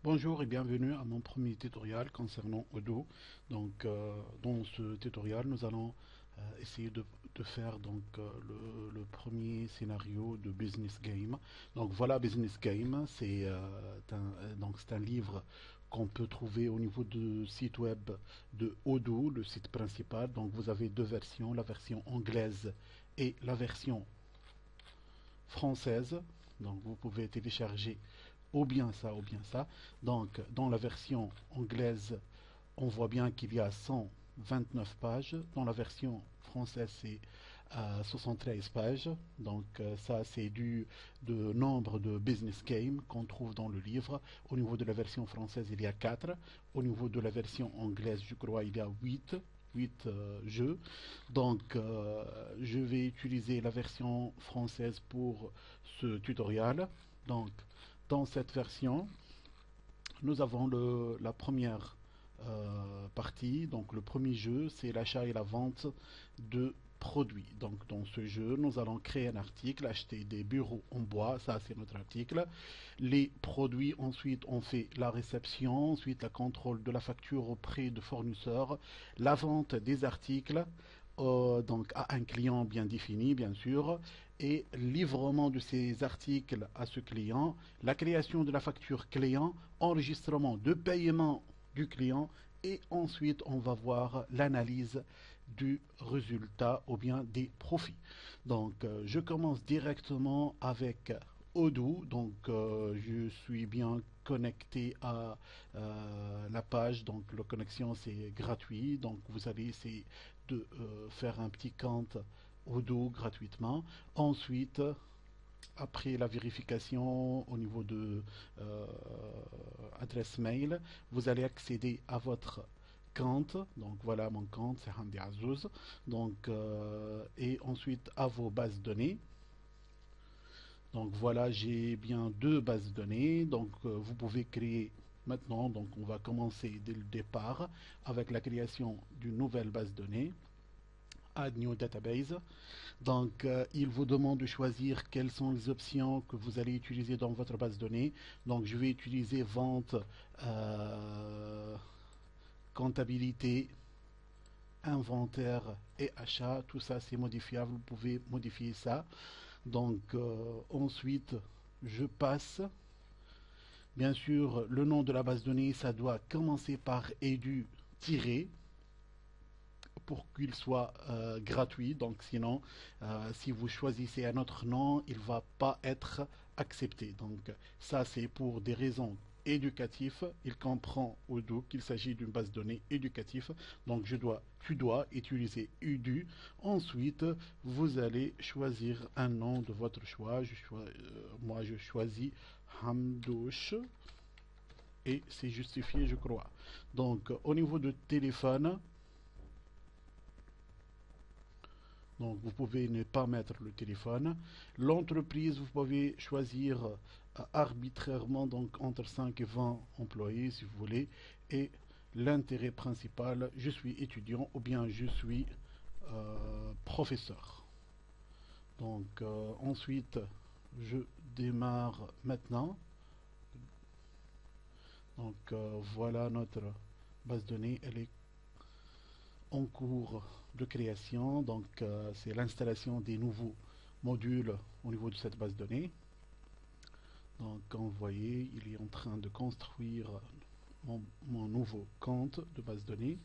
Bonjour et bienvenue à mon premier tutoriel concernant Odoo. Dans ce tutoriel, nous allons essayer de faire le premier scénario de Business Game. Donc voilà, Business Game, c'est un livre qu'on peut trouver au niveau du site web de Odoo, le site principal. Donc vous avez deux versions, la version anglaise et la version française. Donc vous pouvez télécharger ou bien ça, ou bien ça. Donc, dans la version anglaise, on voit bien qu'il y a 129 pages. Dans la version française, c'est 73 pages. Ça, c'est dû de nombre de business games qu'on trouve dans le livre. Au niveau de la version française, il y a 4. Au niveau de la version anglaise, je crois, il y a 8 jeux. Je vais utiliser la version française pour ce tutoriel. Donc, dans cette version, nous avons la première partie. Donc, le premier jeu, c'est l'achat et la vente de produits. Donc, dans ce jeu, nous allons créer un article, acheter des bureaux en bois. Ça, c'est notre article. Les produits, ensuite, on fait la réception, ensuite, le contrôle de la facture auprès de fournisseurs, la vente des articles. Donc à un client bien défini, bien sûr, et livrement de ces articles à ce client, la création de la facture client, enregistrement de paiement du client, et ensuite on va voir l'analyse du résultat ou bien des profits. Je commence directement avec Odoo. Je suis bien connecté à la page. Donc la connexion c'est gratuit. Donc vous allez essayer de faire un petit compte Odoo gratuitement. Ensuite, après la vérification au niveau de euh, adresse mail, vous allez accéder à votre compte. Donc voilà mon compte, c'est Hamdi Azouz. Et ensuite à vos bases de données. Donc voilà, j'ai bien deux bases de données. Vous pouvez créer maintenant. Donc on va commencer dès le départ avec la création d'une nouvelle base de données. Add New Database. Il vous demande de choisir quelles sont les options que vous allez utiliser dans votre base de données. Donc, je vais utiliser vente, comptabilité, inventaire et achat. Tout ça, c'est modifiable. Vous pouvez modifier ça. Ensuite, je passe. Bien sûr, le nom de la base de données, ça doit commencer par edu- pour qu'il soit gratuit. Donc sinon, si vous choisissez un autre nom, il ne va pas être accepté. Donc ça, c'est pour des raisons éducatives. Il comprend Odoo qu'il s'agit d'une base de données éducative. Donc tu dois utiliser Udu. Ensuite, vous allez choisir un nom de votre choix. Moi, je choisis Hamdouche et c'est justifié, je crois. Au niveau de téléphone, donc vous pouvez ne pas mettre le téléphone. L'entreprise, vous pouvez choisir arbitrairement donc entre 5 et 20 employés si vous voulez. Et l'intérêt principal, je suis étudiant ou bien je suis professeur. Ensuite, je démarre maintenant. Voilà notre base de données. Elle est en cours de création. C'est l'installation des nouveaux modules au niveau de cette base de données. Comme vous voyez, il est en train de construire mon nouveau compte de base de données.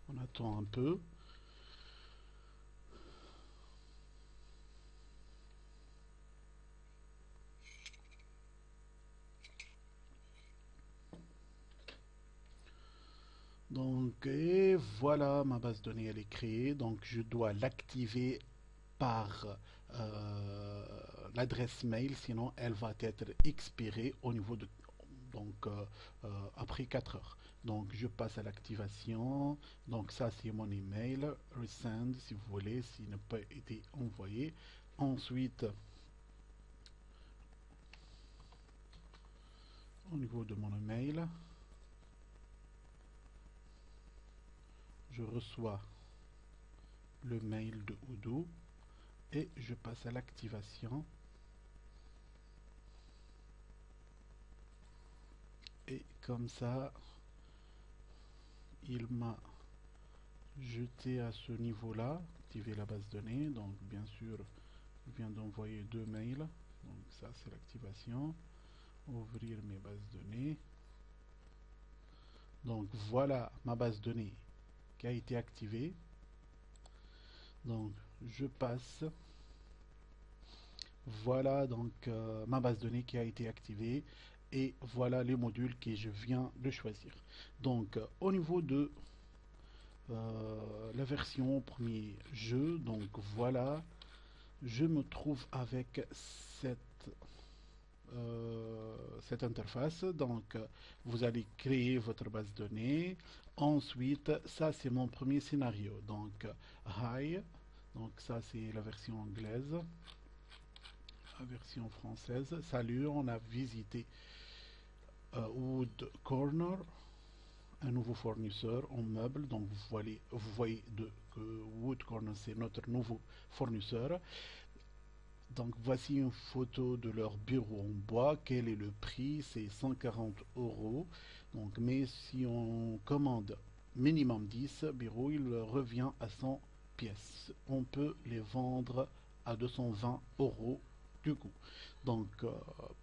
On attend un peu. Et voilà, ma base de données, elle est créée. Donc, je dois l'activer par l'adresse mail, sinon elle va être expirée au niveau de donc après 4 heures. Donc je passe à l'activation. Donc ça c'est mon email. Resend si vous voulez, s'il n'a pas été envoyé. Ensuite, au niveau de mon email, je reçois le mail de Odoo et je passe à l'activation. comme ça, il m'a jeté à ce niveau-là, activer la base de données. Donc bien sûr, je viens d'envoyer 2 mails. Donc ça c'est l'activation. Ouvrir mes bases de données. Donc voilà ma base de données qui a été activée. Donc je passe. Voilà donc ma base de données qui a été activée. Et voilà les modules que je viens de choisir. Donc au niveau de la version premier jeu, donc voilà, je me trouve avec cette interface. Donc vous allez créer votre base de données. Ensuite, ça c'est mon premier scénario. Donc hi, donc ça c'est la version anglaise. La version française, salut, on a visité Wood Corner, un nouveau fournisseur en meubles. Donc vous voyez que Wood Corner c'est notre nouveau fournisseur. Donc voici une photo de leur bureau en bois. Quel est le prix? C'est 140 euros. Donc, mais si on commande minimum 10 bureaux, il revient à 100 pièces. On peut les vendre à 220 euros du coup. Donc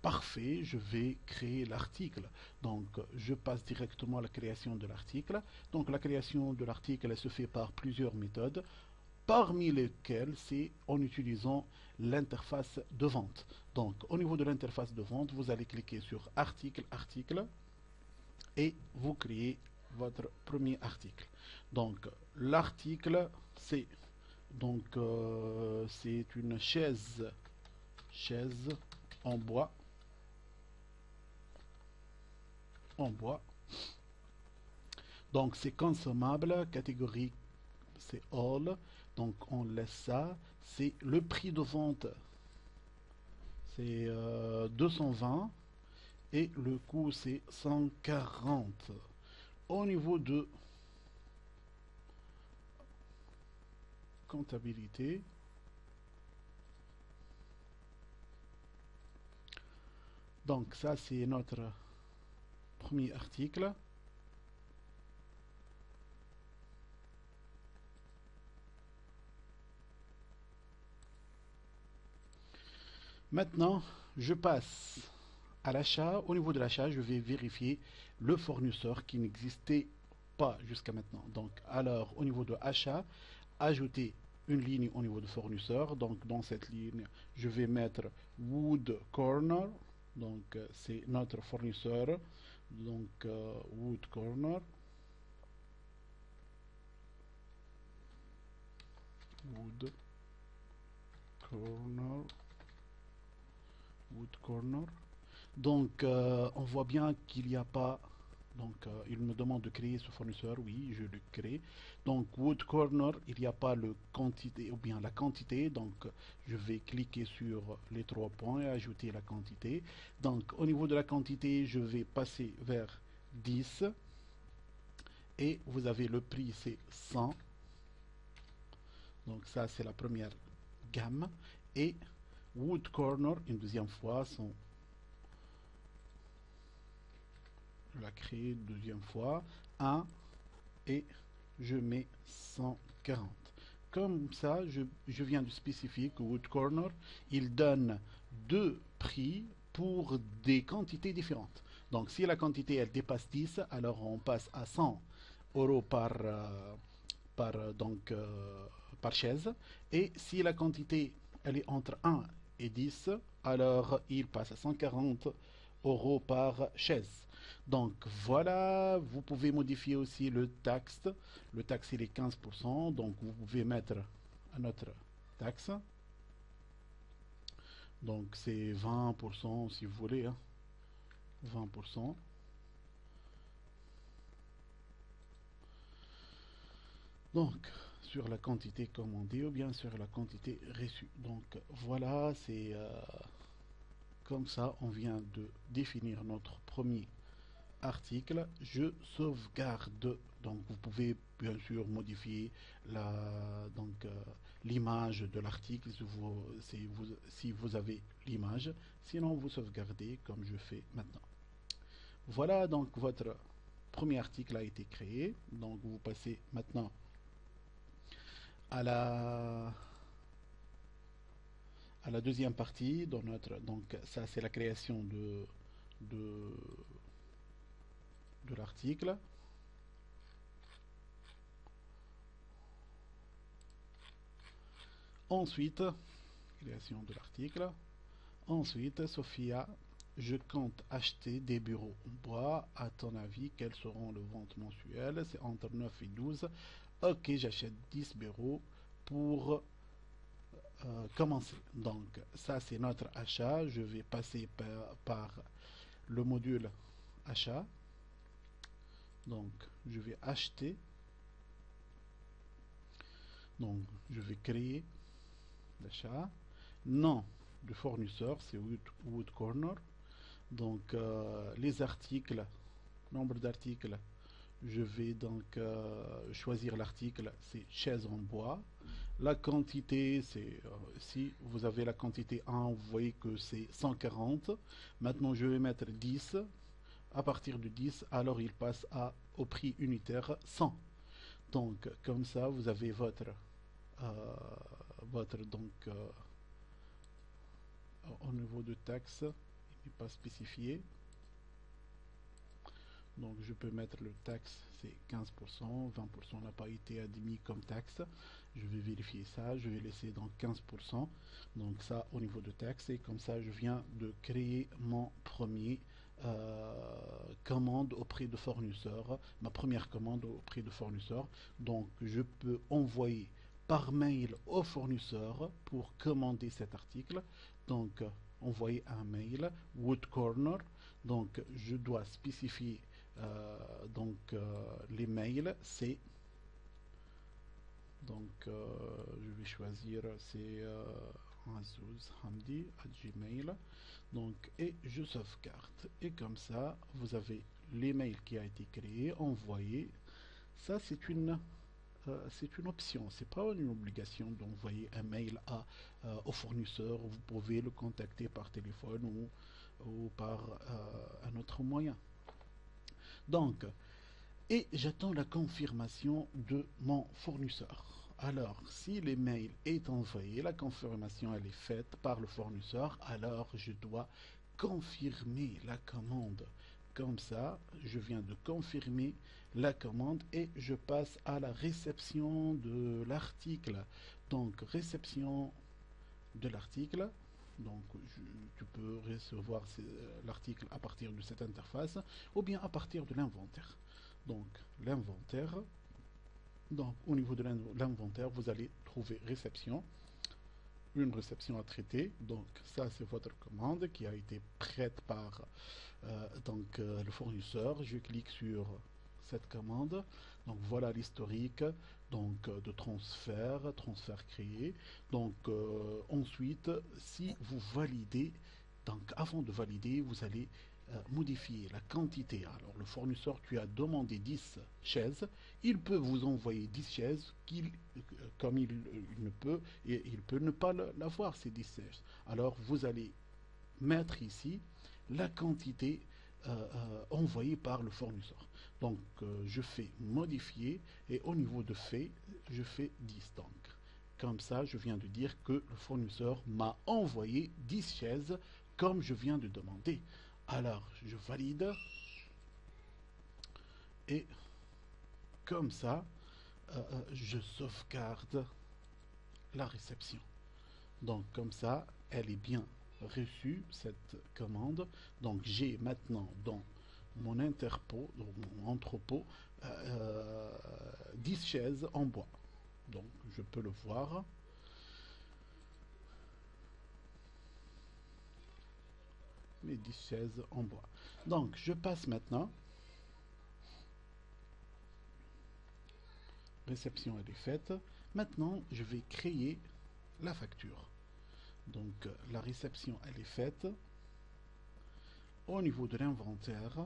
parfait, je vais créer l'article. Donc je passe directement à la création de l'article. Donc la création de l'article elle se fait par plusieurs méthodes, parmi lesquelles c'est en utilisant l'interface de vente. Donc au niveau de l'interface de vente, vous allez cliquer sur article, article, et vous créez votre premier article. Donc l'article c'est c'est une chaise en bois, donc c'est consommable, catégorie c'est all, donc on laisse ça. C'est le prix de vente, c'est 220 et le coût c'est 140. Au niveau de comptabilité, donc ça c'est notre premier article. Maintenant, je passe à l'achat. Au niveau de l'achat, je vais vérifier le fournisseur qui n'existait pas jusqu'à maintenant. Donc, alors, au niveau de achat, ajouter une ligne au niveau de fournisseur. Donc, dans cette ligne, je vais mettre Wood Corner. Donc, c'est notre fournisseur. Donc, Wood Corner. Wood Corner. Wood Corner. Donc, on voit bien qu'il n'y a pas. Donc, il me demande de créer ce fournisseur. Oui, je le crée. Donc, Wood Corner, il n'y a pas le quantité ou bien la quantité. Donc, je vais cliquer sur les 3 points et ajouter la quantité. Donc, au niveau de la quantité, je vais passer vers 10. Et vous avez le prix, c'est 100. Donc, ça, c'est la première gamme. Et Wood Corner, une deuxième fois, je la crée une deuxième fois, 1 et je mets 140. Comme ça, je viens de spécifier que Wood Corner, il donne 2 prix pour des quantités différentes. Donc si la quantité elle dépasse 10, alors on passe à 100 euros par chaise. Et si la quantité elle est entre 1 et 10, alors il passe à 140 euros par chaise. Donc voilà, vous pouvez modifier aussi le taxe. Le taxe il est 15%, donc vous pouvez mettre un autre taxe. Donc c'est 20% si vous voulez, hein. 20%. Donc sur la quantité commandée ou bien sur la quantité reçue. Donc voilà, c'est comme ça on vient de définir notre premier article. Je sauvegarde. Donc vous pouvez bien sûr modifier l'image de l'article si vous avez l'image. Sinon vous sauvegardez comme je fais maintenant. Voilà, donc votre premier article a été créé. Donc vous passez maintenant à la deuxième partie dans notre, donc ça c'est la création de, de l'article. Ensuite, création de l'article. Ensuite, Sophia, je compte acheter des bureaux en bois. À ton avis, quelles seront les ventes mensuelles? C'est entre 9 et 12. Ok, j'achète 10 bureaux pour commencer. Donc, ça, c'est notre achat. Je vais passer par le module achat. Donc, je vais acheter. Donc, je vais créer l'achat. Nom du fournisseur, c'est Wood Corner. Donc, les articles, nombre d'articles, je vais donc choisir l'article, c'est chaise en bois. La quantité, c'est si vous avez la quantité 1, vous voyez que c'est 140. Maintenant, je vais mettre 10. À partir de 10, alors il passe au prix unitaire 100. Donc, comme ça, vous avez euh, votre donc, au niveau de taxe, il n'est pas spécifié. Donc je peux mettre le taxe, c'est 15%, 20% n'a pas été admis comme taxe. Je vais vérifier ça, je vais laisser donc 15%. Donc ça au niveau de taxe, et comme ça je viens de créer mon premier commande auprès de fournisseur, ma première commande auprès de fournisseur. Donc je peux envoyer par mail au fournisseur pour commander cet article. Donc envoyer un mail, Wood Corner. Donc je dois spécifier les mails, c'est je vais choisir c'est Azouz Hamdi à Gmail. Donc et je sauvegarde, et comme ça vous avez l'email qui a été créé, envoyé. Ça c'est une option, c'est pas une obligation d'envoyer un mail au fournisseur. Vous pouvez le contacter par téléphone ou par un autre moyen. Donc, et j'attends la confirmation de mon fournisseur. Alors, si l'email est envoyé, la confirmation elle est faite par le fournisseur, alors je dois confirmer la commande. Comme ça, je viens de confirmer la commande et je passe à la réception de l'article. Donc, réception de l'article. Donc, tu peux recevoir l'article à partir de cette interface ou bien à partir de l'inventaire. Donc, l'inventaire. Donc, au niveau de l'inventaire, vous allez trouver réception, une réception à traiter. Donc, ça, c'est votre commande qui a été prête par le fournisseur. Je clique sur cette commande. Donc, voilà l'historique de transfert créé. Donc, ensuite, si vous validez, donc avant de valider, vous allez modifier la quantité. Alors, le fournisseur, tu as demandé 10 chaises, il peut vous envoyer 10 chaises, comme il ne peut, et il peut ne pas l'avoir, ces 10 chaises. Alors, vous allez mettre ici la quantité envoyée par le fournisseur. Donc, je fais modifier, et au niveau de fait, je fais 10. Donc, comme ça, je viens de dire que le fournisseur m'a envoyé 10 chaises comme je viens de demander. Alors, je valide, et comme ça, je sauvegarde la réception. Donc, comme ça, elle est bien reçue, cette commande. Donc, j'ai maintenant dans mon entrepôt, 10 chaises en bois. Donc, je peux le voir. Les 10 chaises en bois. Donc, je passe maintenant. Réception, elle est faite. Maintenant, je vais créer la facture. Donc, la réception, elle est faite. Au niveau de l'inventaire,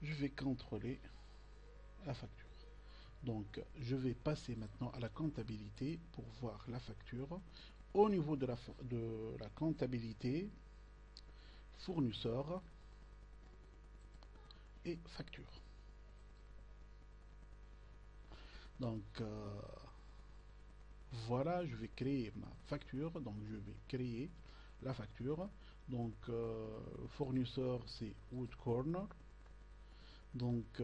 je vais contrôler la facture. Donc, je vais passer maintenant à la comptabilité pour voir la facture. Au niveau de la comptabilité, fournisseur et facture. Donc voilà, je vais créer ma facture. Donc je vais créer la facture. Donc fournisseur c'est Wood Corner. Donc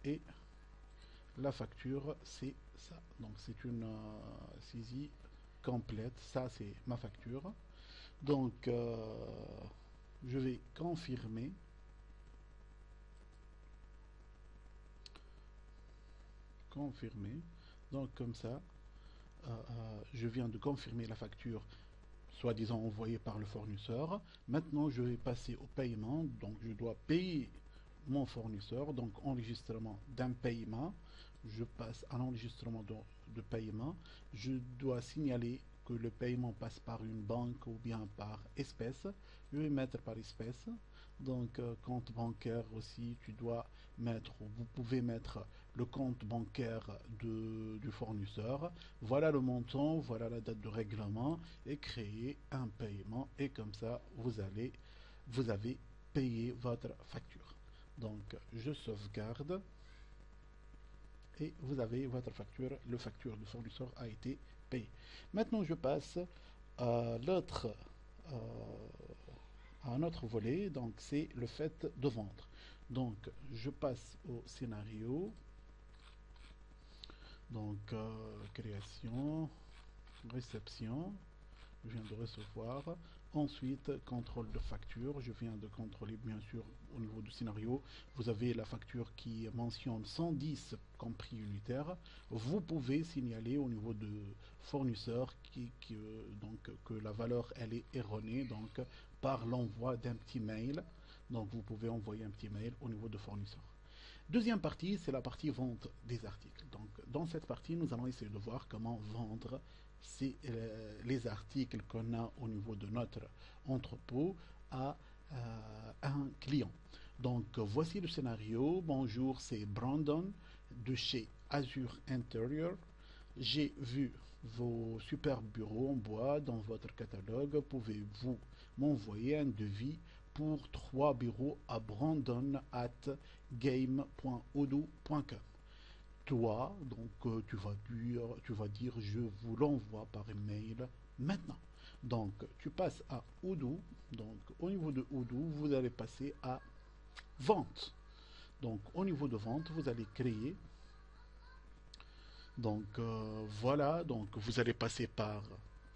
et la facture c'est ça. Donc c'est une saisie complète. Ça c'est ma facture. Donc je vais confirmer. Donc comme ça je viens de confirmer la facture soi-disant envoyée par le fournisseur. Maintenant je vais passer au paiement. Donc je dois payer mon fournisseur. Donc enregistrement d'un paiement. Je passe à l'enregistrement de paiement. Je dois signaler que le paiement passe par une banque ou bien par espèce. Je vais mettre par espèce. Donc compte bancaire aussi, tu dois mettre, vous pouvez mettre le compte bancaire du fournisseur. Voilà le montant, voilà la date de règlement et créer un paiement. Et comme ça, vous avez payé votre facture. Donc je sauvegarde et vous avez votre facture. Le facture du fournisseur a été payé. Maintenant, je passe à l'autre. À un autre volet, donc c'est le fait de vendre. Donc je passe au scénario, donc création, réception, je viens de recevoir, ensuite contrôle de facture, je viens de contrôler bien sûr au niveau du scénario, vous avez la facture qui mentionne 110 comme prix unitaire, vous pouvez signaler au niveau de fournisseur donc, que la valeur elle est erronée, donc par l'envoi d'un petit mail, donc vous pouvez envoyer un petit mail au niveau de fournisseur. Deuxième partie, c'est la partie vente des articles. Donc, dans cette partie, nous allons essayer de voir comment vendre les articles qu'on a au niveau de notre entrepôt à un client. Donc, voici le scénario. Bonjour, c'est Brandon de chez Azure Interior. J'ai vu vos superbes bureaux en bois dans votre catalogue. Pouvez-vous m'envoyer un devis pour 3 bureaux à brandon@game.odoo.com. Toi, donc tu vas dire je vous l'envoie par email maintenant. Donc tu passes à Odoo. Donc au niveau de Odoo, vous allez passer à vente. Donc au niveau de vente, vous allez créer. Donc voilà, donc vous allez passer par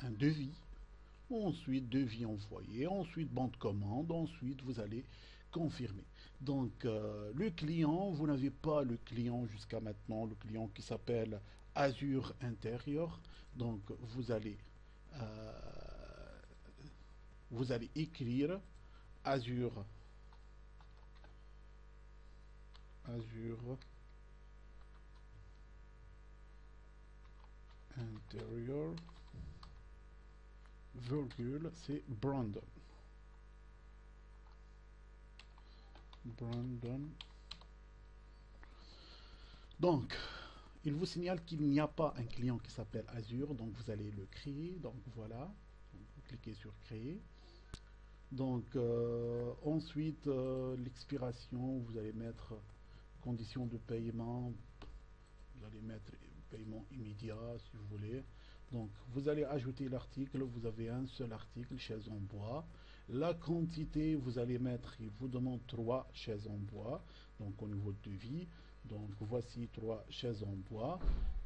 un devis. Ensuite, devis envoyé, ensuite bon de commande, ensuite vous allez confirmer. Donc le client, vous n'avez pas le client jusqu'à maintenant, le client qui s'appelle Azure Interior. Donc euh, vous allez écrire Azure Interior, virgule, c'est Brandon. Donc, il vous signale qu'il n'y a pas un client qui s'appelle Azure, donc vous allez le créer. Donc voilà, donc, vous cliquez sur créer. Donc ensuite, l'expiration, vous allez mettre conditions de paiement, vous allez mettre paiement immédiat si vous voulez. Donc vous allez ajouter l'article, vous avez un seul article, chaise en bois. La quantité, vous allez mettre, il vous demande 3 chaises en bois, donc au niveau de devis. Donc voici 3 chaises en bois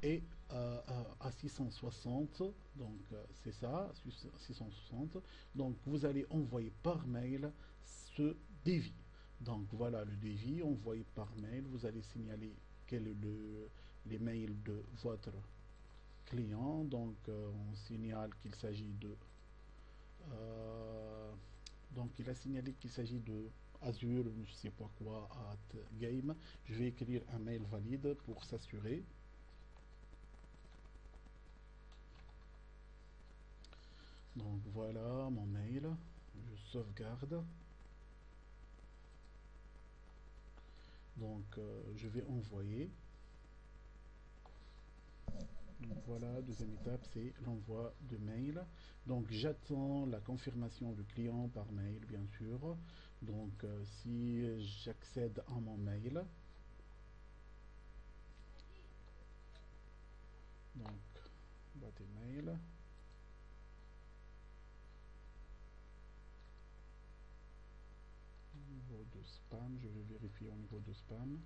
et à 660, donc c'est ça, 660. Donc vous allez envoyer par mail ce devis. Donc voilà le devis envoyé par mail. Vous allez signaler quel est les mails de votre client. Donc on signale qu'il s'agit de donc il a signalé qu'il s'agit de Azure, je sais pas quoi, at game. Je vais écrire un mail valide pour s'assurer. Donc voilà mon mail. Je sauvegarde. Donc je vais envoyer. Voilà, deuxième étape, c'est l'envoi de mail. Donc j'attends la confirmation du client par mail, bien sûr. Donc si j'accède à mon mail, donc boîte email, au niveau de spam, je vais vérifier au niveau de spam.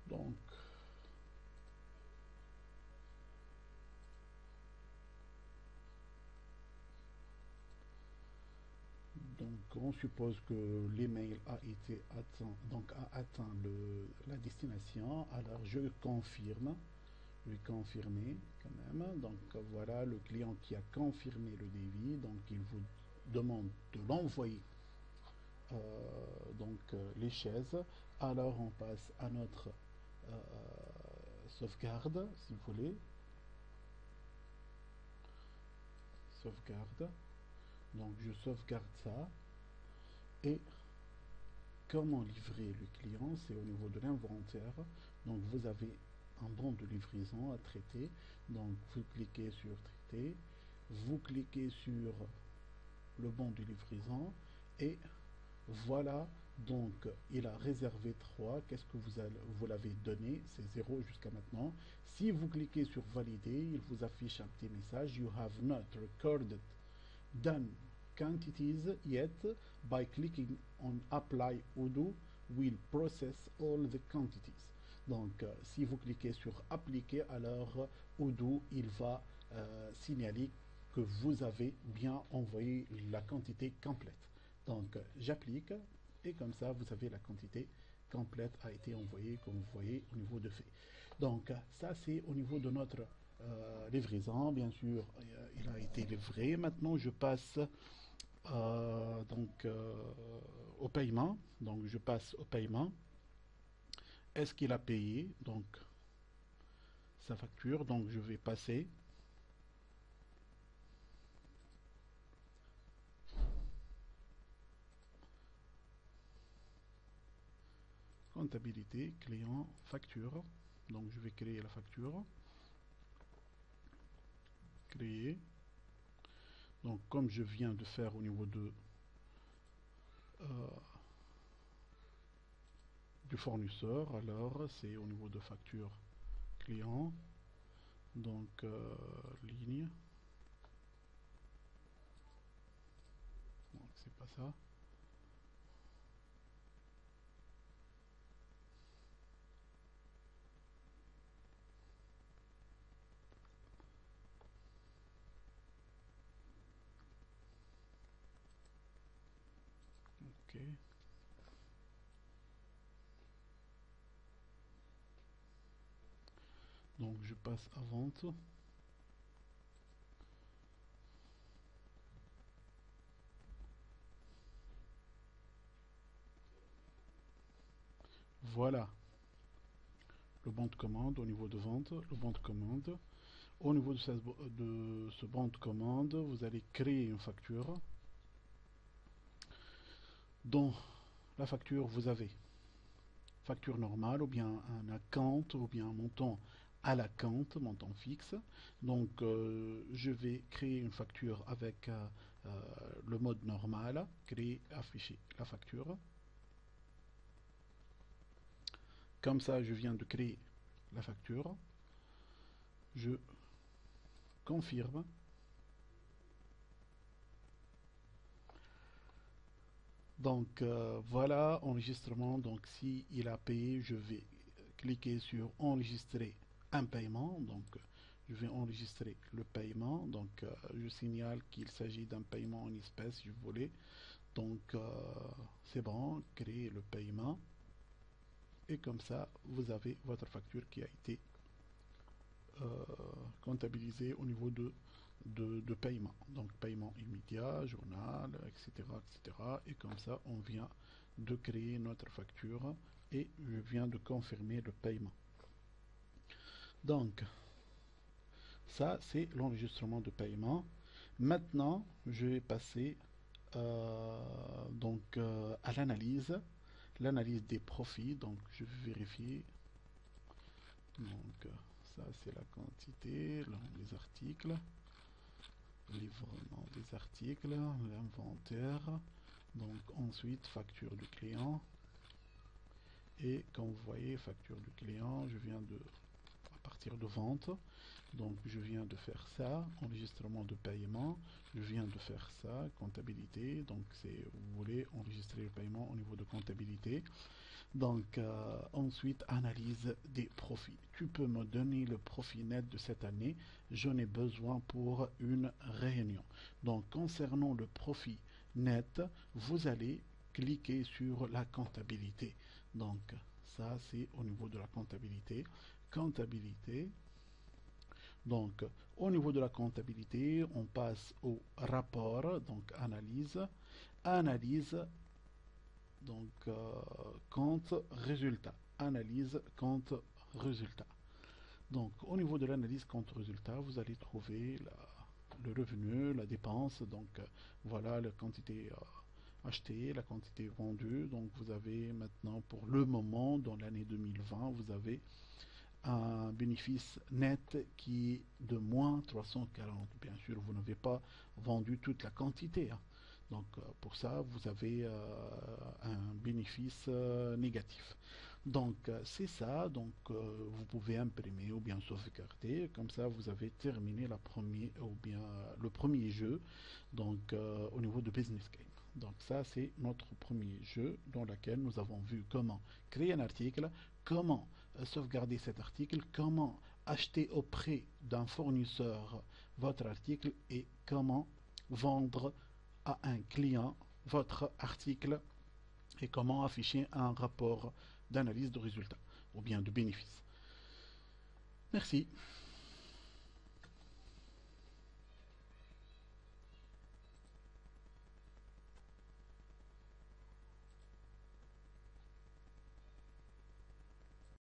Donc Donc, on suppose que l'email a été atteint, donc a atteint la destination. Alors, je vais confirmer quand même. Donc, voilà le client qui a confirmé le devis. Donc, il vous demande de l'envoyer les chaises. Alors, on passe à notre euh, sauvegarde, si vous voulez. Sauvegarde. Donc, je sauvegarde ça. Et comment livrer le client, c'est au niveau de l'inventaire. Donc vous avez un bon de livraison à traiter. Donc vous cliquez sur traiter, vous cliquez sur le bon de livraison et voilà. Donc il a réservé 3. Qu'est-ce que vous l'avez donné? C'est 0 jusqu'à maintenant. Si vous cliquez sur valider, il vous affiche un petit message. You have not recorded done quantities yet. By clicking on apply Odoo will process all the quantities. Donc si vous cliquez sur appliquer, alors Odoo il va signaler que vous avez bien envoyé la quantité complète. Donc j'applique et comme ça vous avez la quantité complète a été envoyée comme vous voyez au niveau de fait. Donc ça c'est au niveau de notre livraison. Bien sûr il a été livré. Maintenant je passe au paiement. Donc je passe au paiement. Est-ce qu'il a payé donc sa facture? Donc je vais passer. Comptabilité, client, facture. Donc je vais créer la facture. Créer. Donc comme je viens de faire au niveau euh, du fournisseur, alors c'est au niveau de facture client. Donc ligne. Donc c'est pas ça. Ok. Donc je passe à vente. Voilà le bon de commande au niveau de vente, le bon de commande. Au niveau de ce bon de commande, vous allez créer une facture. Dans la facture, vous avez facture normale ou bien un account ou bien un montant à l'account, montant fixe. Donc je vais créer une facture avec le mode normal, créer, afficher la facture. Comme ça, je viens de créer la facture. Je confirme. Donc voilà, enregistrement. Donc si il a payé, je vais cliquer sur enregistrer un paiement. Donc je vais enregistrer le paiement. Donc je signale qu'il s'agit d'un paiement en espèces si vous voulez. Donc c'est bon, créer le paiement. Et comme ça, vous avez votre facture qui a été comptabiliser au niveau de paiement. Donc paiement immédiat, journal, etc., etc. Et comme ça, on vient de créer notre facture et je viens de confirmer le paiement. Donc, ça, c'est l'enregistrement de paiement. Maintenant, je vais passer à l'analyse des profits. Donc, je vais vérifier. Donc, ça, c'est la quantité, les articles, livrement des articles, l'inventaire. Donc, ensuite, facture du client. Et comme vous voyez, facture du client, je viens de, à partir de vente. Donc je viens de faire ça, enregistrement de paiement, je viens de faire ça, comptabilité, donc c'est, vous voulez enregistrer le paiement au niveau de comptabilité. Donc ensuite, analyse des profits. Tu peux me donner le profit net de cette année, j'en ai besoin pour une réunion. Donc concernant le profit net, vous allez cliquer sur la comptabilité. Donc ça c'est au niveau de la comptabilité. Comptabilité. Donc, au niveau de la comptabilité, on passe au rapport, donc analyse, analyse, donc compte, résultat, analyse, compte, résultat. Donc, au niveau de l'analyse compte, résultat, vous allez trouver le revenu, la dépense, donc voilà la quantité achetée, la quantité vendue. Donc, vous avez maintenant, pour le moment, dans l'année 2020, vous avez un bénéfice net qui est de moins 340. Bien sûr, vous n'avez pas vendu toute la quantité, hein. Donc pour ça, vous avez un bénéfice négatif. Donc c'est ça. Donc vous pouvez imprimer ou bien sauvegarder. Comme ça, vous avez terminé le premier jeu. Donc au niveau de Business Game. Donc ça, c'est notre premier jeu dans lequel nous avons vu comment créer un article, comment sauvegarder cet article, comment acheter auprès d'un fournisseur votre article et comment vendre à un client votre article et comment afficher un rapport d'analyse de résultats ou bien de bénéfices. Merci.